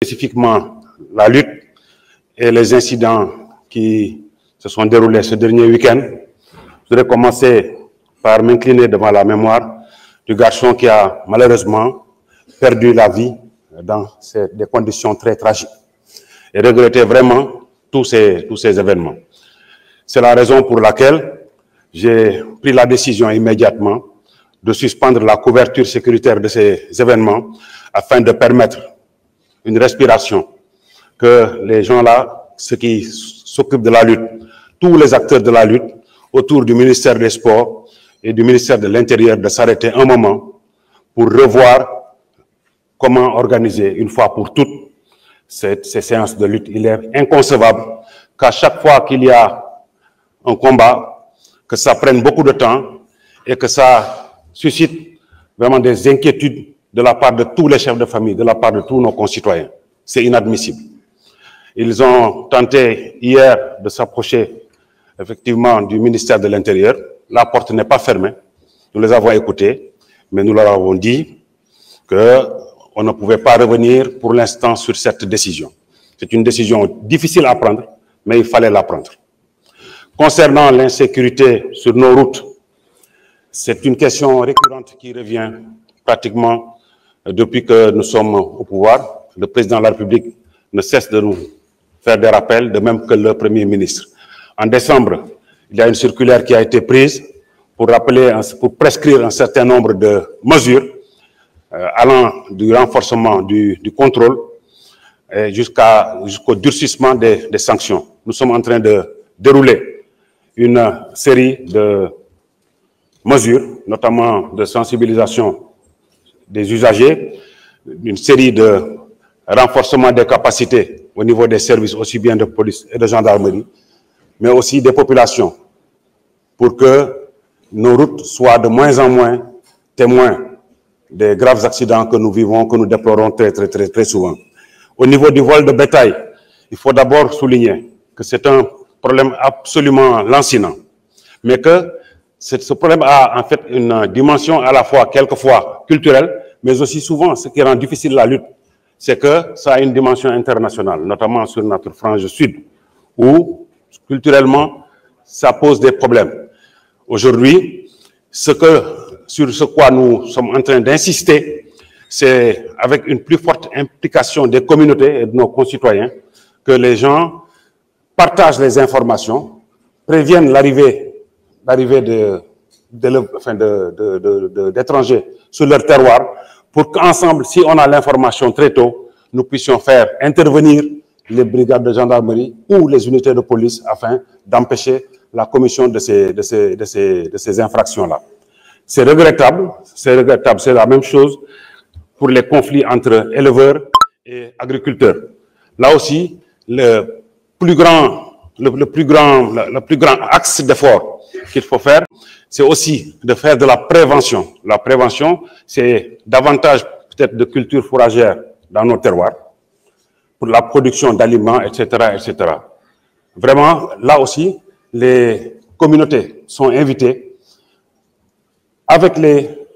spécifiquement la lutte et les incidents qui se sont déroulés ce dernier week-end, je voudrais commencer par m'incliner devant la mémoire du garçon qui a malheureusement perdu la vie dans des conditions très tragiques et regretter vraiment tous ces événements. C'est la raison pour laquelle j'ai pris la décision immédiatement de suspendre la couverture sécuritaire de ces événements afin de permettre une respiration, que les gens-là, ceux qui s'occupent de la lutte, tous les acteurs de la lutte autour du ministère des Sports et du ministère de l'Intérieur, de s'arrêter un moment pour revoir comment organiser une fois pour toutes ces séances de lutte. Il est inconcevable qu'à chaque fois qu'il y a un combat, que ça prenne beaucoup de temps et que ça suscite vraiment des inquiétudes de la part de tous les chefs de famille, de la part de tous nos concitoyens. C'est inadmissible. Ils ont tenté hier de s'approcher effectivement du ministère de l'Intérieur. La porte n'est pas fermée. Nous les avons écoutés, mais nous leur avons dit qu'on ne pouvait pas revenir pour l'instant sur cette décision. C'est une décision difficile à prendre, mais il fallait la prendre. Concernant l'insécurité sur nos routes, c'est une question récurrente qui revient pratiquement depuis que nous sommes au pouvoir. Le président de la République ne cesse de nous faire des rappels, de même que le Premier ministre. En décembre, il y a une circulaire qui a été prise pour prescrire un certain nombre de mesures allant du renforcement du contrôle jusqu'au durcissement des sanctions. Nous sommes en train de dérouler une série de mesures, notamment de sensibilisation des usagers, une série de renforcement des capacités au niveau des services, aussi bien de police et de gendarmerie, mais aussi des populations, pour que nos routes soient de moins en moins témoins des graves accidents que nous vivons, que nous déplorons très souvent. Au niveau du vol de bétail, il faut d'abord souligner que c'est un problème absolument lancinant, mais que ce problème a en fait une dimension à la fois, quelquefois, culturelle, mais aussi souvent, ce qui rend difficile la lutte, c'est que ça a une dimension internationale, notamment sur notre frange sud, où, culturellement, ça pose des problèmes. Aujourd'hui, sur ce quoi nous sommes en train d'insister, c'est avec une plus forte implication des communautés et de nos concitoyens que les gens partagent les informations, préviennent l'arrivée d'étrangers sur leur terroir, pour qu'ensemble, si on a l'information très tôt, nous puissions faire intervenir les brigades de gendarmerie ou les unités de police afin d'empêcher la commission de ces infractions-là. C'est regrettable, c'est la même chose pour les conflits entre éleveurs et agriculteurs. Là aussi, le plus grand axe d'effort qu'il faut faire, c'est aussi de faire de la prévention. La prévention, c'est davantage peut-être de culture fourragère dans nos terroirs, pour la production d'aliments, etc., etc. Vraiment, là aussi, les communautés sont invitées, avec les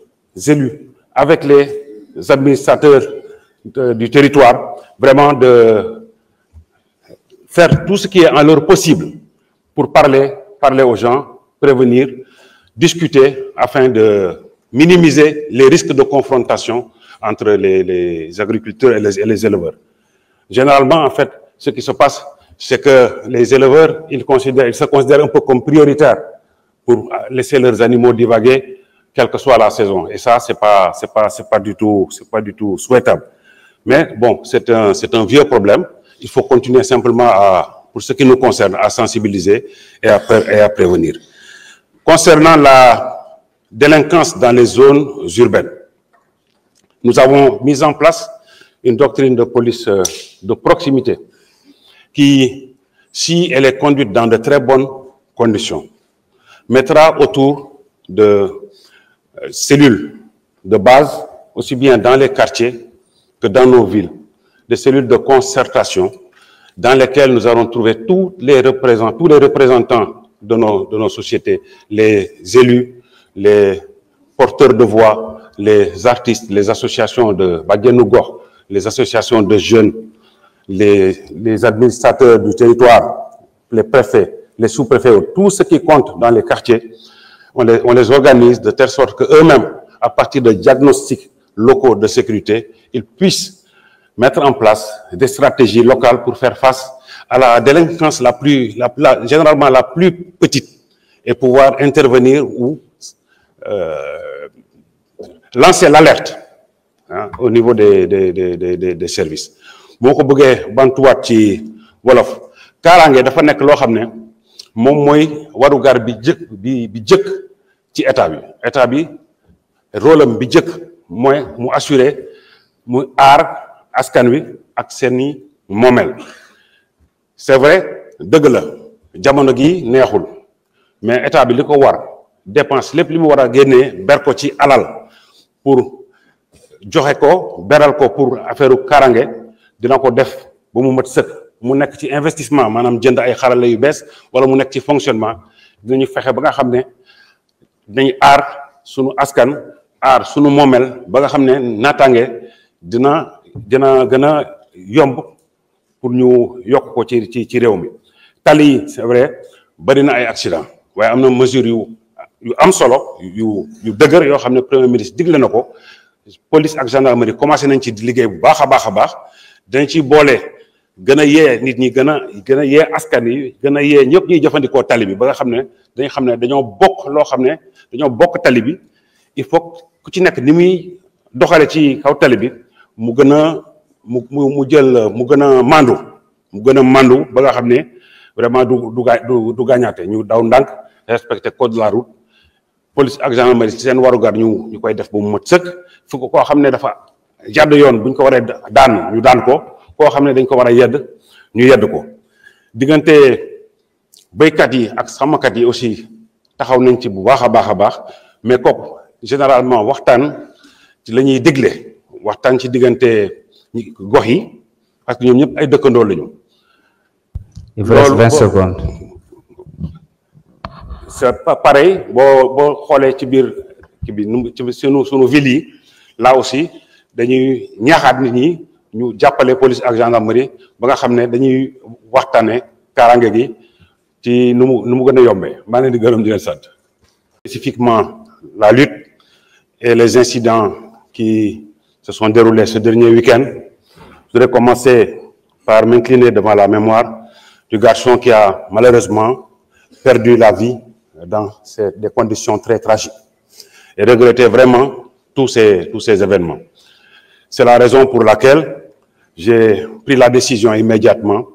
élus, avec les administrateurs du territoire, vraiment de faire tout ce qui est en leur possible pour parler aux gens, prévenir, discuter afin de minimiser les risques de confrontation entre les agriculteurs et les éleveurs. Généralement, en fait, ce qui se passe, c'est que les éleveurs, ils se considèrent un peu comme prioritaires pour laisser leurs animaux divaguer, quelle que soit la saison. Et ça, c'est pas du tout souhaitable. Mais bon, c'est un vieux problème. Il faut continuer simplement pour ce qui nous concerne, à sensibiliser et à prévenir. Concernant la délinquance dans les zones urbaines, nous avons mis en place une doctrine de police de proximité qui, si elle est conduite dans de très bonnes conditions, mettra autour de cellules de base, aussi bien dans les quartiers que dans nos villes, des cellules de concertation dans lesquelles nous allons trouver tous les représentants de nos sociétés, les élus, les porteurs de voix, les artistes, les associations de Badianougor, les associations de jeunes, les administrateurs du territoire, les préfets, les sous-préfets, tout ce qui compte dans les quartiers, on les organise de telle sorte qu'eux-mêmes, à partir de diagnostics locaux de sécurité, ils puissent mettre en place des stratégies locales pour faire face à la délinquance généralement la plus petite et pouvoir intervenir ou lancer l'alerte au niveau des services. boo ko bëggee bantuwaat ci wolof kaaraange dafa nekk loo xam ne moom mooy warugar bi jëkk ci état bi rôle am bi jëkk mooy mu assurer mu aar askan wi ak seeni moomeel. C'est vrai dëgg la jamono gi neexul mais état bi li ko war dépense lépp li mu war a génnee ber ko ci alal pour joxe ko beral ko pour affaire kaaraange dina ko def ba mu mat sëkk mu nekk ci investissement maanaam jënd ay xarala yu bees wala mu nekk ci fonctionnement dinañu fexe ba nga xam ne dinañ aar sunu askan aar sunu moomeel ba nga xam ne naataange dina gën a yomb pour ñu yokk ko ci réew mi. tali yi c'est vrai bari na ay accident waaye am na mesure yu am solo yu dëgër yoo xam ne premier ministre digle na ko police ak gendarmerie commencé nañ ci liggéey bu baax a baax dañ ci boole gën a yee nit ñi gën a yee askan yi gën a yee ñëpp ñuy jëfandikoo tali bi ba nga xam ne dañ xam ne dañoo bokk loo xam ne dañoo bokk tali bi il faut ku ci nekk ni muy doxale ci kaw tali bi mu gën a mu gën a mandu ba nga xam ne vraiment du gaañaate ñu daw ndànk respecté code de la route police ak gendarmerie ci seen warugar ñu koy def ba mu mat sëkk fu ko koo xam ne dafa jàdd yoon buñ ko waree daan ñu daan ko koo xam ne dañ ko war a yedd ñu yedd ko. diggante béykat yi ak sàmmkat yi aussi taxaw nañ ci bu baax a baax mais kooku généralement waxtaan ci la ñuy dégle waxtaan ci diggante gox yi parce que ñoom ñëpp ay dëkkandoo lañu. Il vous reste 20 secondes. C'est pas pareil boo xoolee ci biir ci sunu ville yi là aussi dañuy ñaaxaat nit ñi ñu jàppale police ak gendarmerie ba nga xam ne dañuy waxtaane kaaraange gi ci nu mu gën a yombee maa ngi leen di gërëm di leen sant. Spécifiquement la lutte et les incidents qui se sont déroulés ce dernier week-end, je voudrais commencer par m'incliner devant la mémoire du garçon qui a malheureusement perdu la vie dans des conditions très tragiques et regretter vraiment tous ces événements. C'est la raison pour laquelle j'ai pris la décision immédiatement